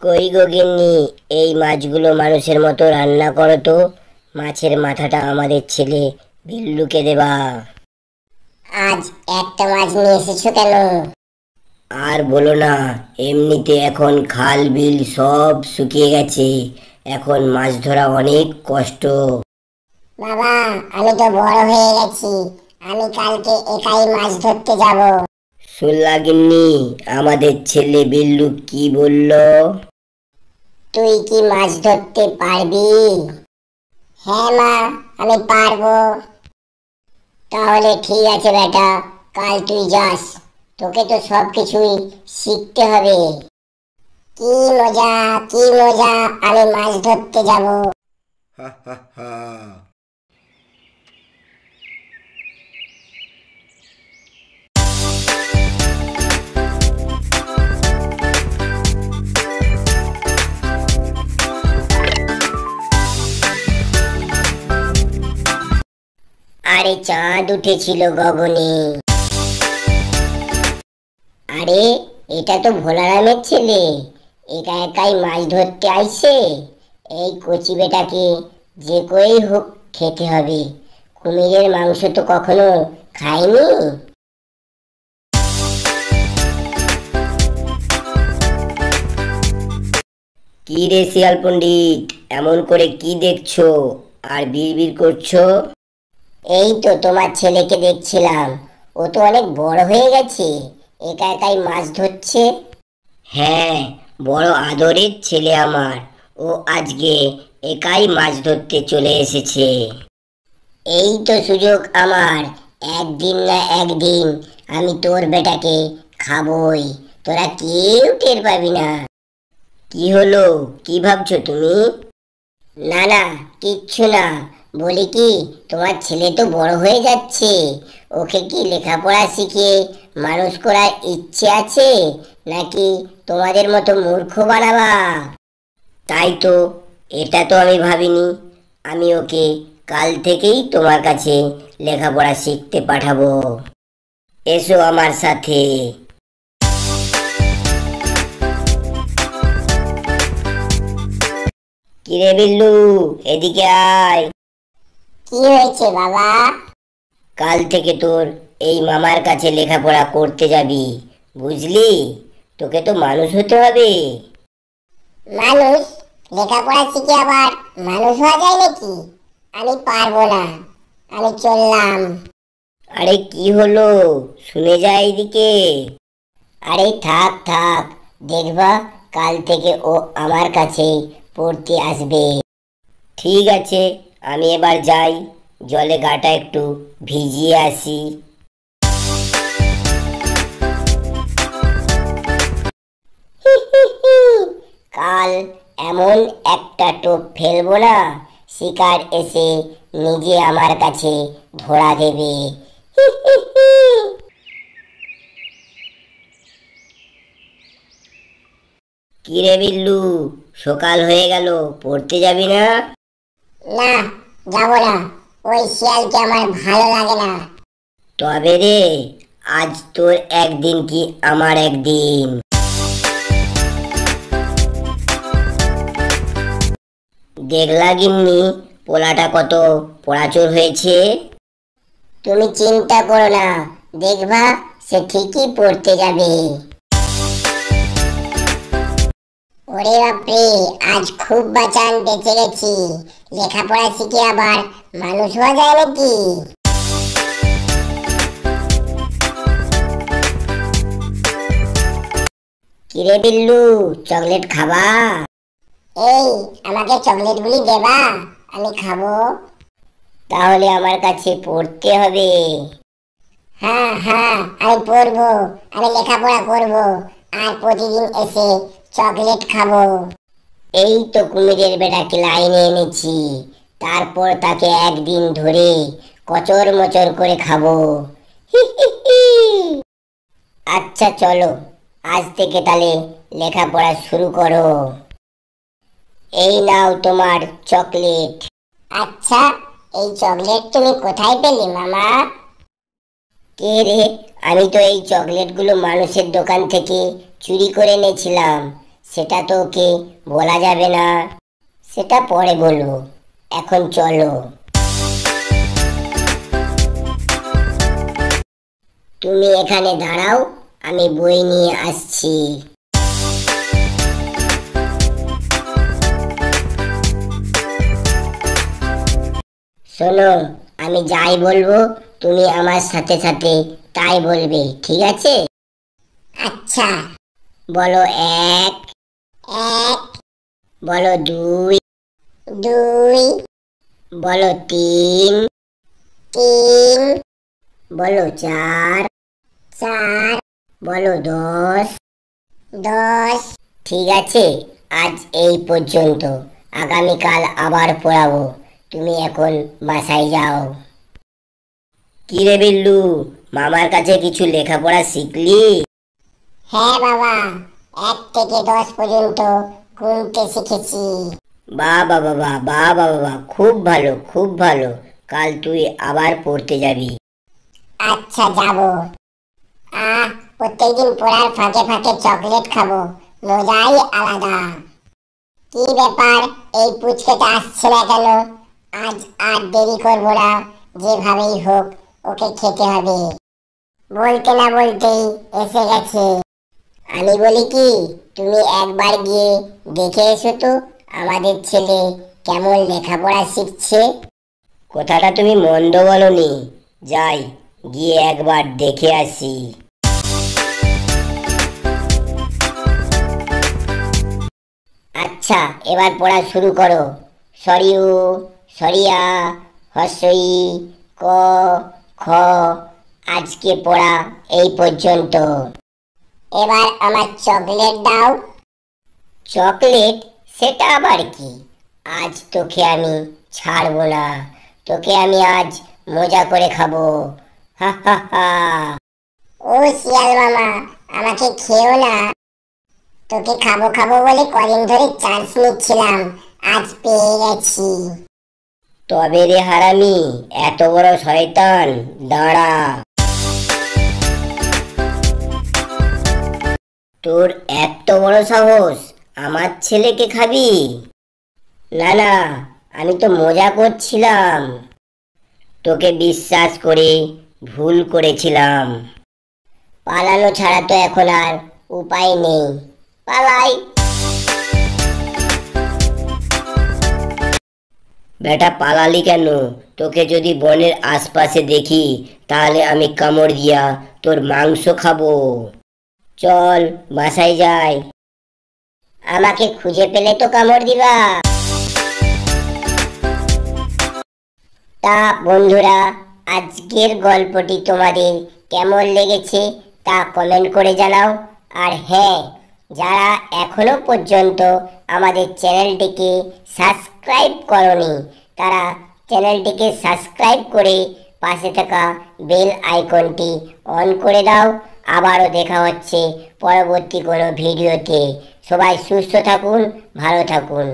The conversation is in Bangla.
কই গো গিন্নি, এই মাছগুলো মানুষের মতো রান্না করো তো। মাছের মাথাটা আমাদের ছেলে বিল্লুকে দেবা। আজ একটা মাছ নিয়ে এসেছো কেন? আর বলো না, এমনিতে এখন খাল বিল সব শুকিয়ে গেছে। এখন মাছ ধরা অনেক কষ্ট। বাবা, আমি তো বড় হয়ে গেছি। আমি কালকে একাই মাছ ধরতে যাব। শুনলা গিন্নি, আমাদের ছেলে বিল্লু কি বলল? তুই কি মাছ ধরতে পারবি? হ্যাঁ মা, আমি পারবো। তাহলে ঠিক আছে বেটা, কাল তুই যাস। তোকে তো সব কিছুই শিখতে হবে। কি মজা, কি মজা, আমি মাছ ধরতে যাব। হা হা হা। আরে চাঁদ উঠেছিল গগনে। আরে, এটা তো ভোলারামের ছেলে। একা একাই মাছ ধরতে আইছে। এই কচি বেটাকে যে করেই হোক খেতে হবে। কুমিরের মাংস তো কখনো খাইনি। কি রে শিয়াল পণ্ডিত, এমন করে কি দেখছো আর বিড়বিড় করছো? এই তো তোমার ছেলেকে দেখছিলাম। ও তো অনেক বড় হয়ে গেছে, একা একাই মাছ ধরছে। হ্যাঁ, বড় আদরের ছেলে আমার। ও আজকে একাই মাছ ধরতে চলে এসেছে। এই তো সুযোগ আমার। একদিন না একদিন আমি তোর বেটাকে খাবই। তোরা কেউ টের পাবি না। কি হলো, কি ভাবছো তুমি? না না, কিচ্ছু না। বলি কি, তোমার ছেলে তো বড় হয়ে যাচ্ছে। ওকে কি লেখাপড়া শিখিয়ে মানুষ করার ইচ্ছে আছে, নাকি তোমাদের মতো মূর্খ বানাবা? তাই তো, এটা তো আমি ভাবিনি। আমি ওকে কাল থেকেই তোমার কাছে লেখাপড়া শিখতে পাঠাবো। এসো আমার সাথে। কিরে বিল্লু, এদিকে আয়। কি হয়েছে বাবা? কাল থেকে তোর এই মামার কাছে লেখাপড়া করতে যাবি, বুঝলি? তোকে তো মানুষ হতে হবে। মানুষ? লেখাপড়া শিখে আবার মানুষ হওয়া যায় নাকি? আমি পারবো না, আমি চললাম। আরে কি হলো, শুনে যা এদিকে। আরে থাক থাক, দেখবা কাল থেকে ও আমার কাছে পড়তে আসবে। ঠিক আছে, আমি এবার যাই, জলে গাটা একটু ভিজিয়ে আসি। কাল এমন একটা টোপ ফেলবো না, শিকার এসে নিজে আমার কাছে ধরা দেবে। কিরে বিল্লু, সকাল হয়ে গেল, পড়তে যাবি না? না, যাবো না। ওই শিয়ালকে আমার ভালো লাগে না। তবে রে, আজ তোর একদিন কি আমার একদিন। দেখলা গিন্নি, পোলাটা কত পড়াচোর হয়েছে। তুমি চিন্তা করো না, দেখবা সে ঠিকই পড়তে যাবে। ওরে বাপরে, আজ খুব বাঁচান বেঁচে গেছি। লেখাপড়া শিখে আবার মানুষ হওয়া যায় নাকি? কিরে বিল্লু, চকলেট খাবা? এই, আমাকে চকলেটগুলি দেবা, আমি খাবো। তাহলে আমার কাছে পড়তে হবে। হ্যাঁ হ্যাঁ, আমি পড়বো, আমি লেখাপড়া করবো, আর প্রতিদিন এসে চকলেট খাবো। এই তো কুমিরের বেটাকে লাইনে এনেছি, তারপর তাকে একদিন ধরে কচর মচর করে খাবো। হি হি হি। আচ্ছা চলো, আজ থেকে তাহলে লেখাপড়া শুরু করো। এই নাও তোমার চকলেট। আচ্ছা, এই চকলেট তুমি কোথায় পেলে মামা? কে রে? আমি তো এই চকলেটগুলো মানুষের দোকান থেকে চুরি করে এনেছিলাম। সেটা তো ওকে বলা যাবে না, সেটা পরে বলবো। এখন চলো। তুমি এখানে দাঁড়াও, আমি বই নিয়ে আসছি। শোনো, আমি যাই বলবো তুমি আমার সাথে সাথে তাই বলবে, ঠিক আছে? আচ্ছা। বলো এক, এক, বলো দুই, দুই, বলো তিন, তিন, বলো চার, চার, বলো দশ। দশ। ঠিক আছে, আজ এই পর্যন্ত। আগামীকাল আবার পড়াবো। তুমি এখন বাসায় যাও। কি রে বিল্লু, মামার কাছে কিছু লেখাপড়া শিখলি? হ্যাঁ বাবা, 1 থেকে 10 পর্যন্ত গুনতে শিখেছি। বাহ বাবা বাহ, বাহ বাবা বাহ, খুব ভালো খুব ভালো। কাল তুই আবার পড়তে যাবি। আচ্ছা যাব। প্রত্যেকদিন পড়ার ফাঁকে ফাঁকে চকলেট খাবো, মজাই আলাদা। কি ব্যাপার, এই পুচকেটা আসছে না কেন? আজ আর দেরি করবো না, যেভাবেই হোক ওকে খেতে হবে। বলতে না বলতেই এসে গেছে। আমি বলি কি, তুমি একবার গিয়ে দেখে এসো তো আমাদের ছেলে কেমন লেখাপড়া শিখছে। কথাটা তুমি মন্দ বলনি, যাই গিয়ে একবার দেখে আসি। আচ্ছা, এবার পড়া শুরু করো। সরিউ, সরিয়া, হর্ষই, ক, খ। আজকে পড়া এই পর্যন্ত। এবার আমার চকলেট দাও। চকলেট? সেটা আবার কি? আজ তোকে আমি ছাড়বো না, তোকে আমি আজ মজা করে খাবো। হা হা হা। ও শিয়াল মামা, আমাকে খেও না। তোকে খাবো খাবো বলে কদিন ধরে চান্স নিচ্ছিলাম, আজ পেয়ে গেছি। তবে রে হারামি, এত বড় শয়তান, দাঁড়া। তোর এত বড় সাহস, আমার ছেলেকে খাবি? না না, আমি তো মজা করছিলাম। তোকে বিশ্বাস করে ভুল করেছিলাম। পালানো ছাড়া তো এখন আর উপায় নেই। পালাই। বেটা পালালি কেন? তোকে যদি বনের আশপাশে দেখি তাহলে আমি কামড় দিয়া তোর মাংস খাবো। চল বাসায় যাই। আমাকে খুঁজে পেলে তো কামড় দিবা। তা বন্ধুরা, আজকের গল্পটি তোমাদের কেমন লেগেছে তা কমেন্ট করে জানাও। আর হ্যাঁ, যারা এখনো পর্যন্ত আমাদের চ্যানেলটিকে সাবস্ক্রাইব করনি তারা চ্যানেলটিকে সাবস্ক্রাইব করে পাশে থাকা বেল আইকনটি অন করে দাও। আবারও দেখা হচ্ছে পরবর্তী কোনো ভিডিওতে। সবাই সুস্থ থাকুন, ভালো থাকুন।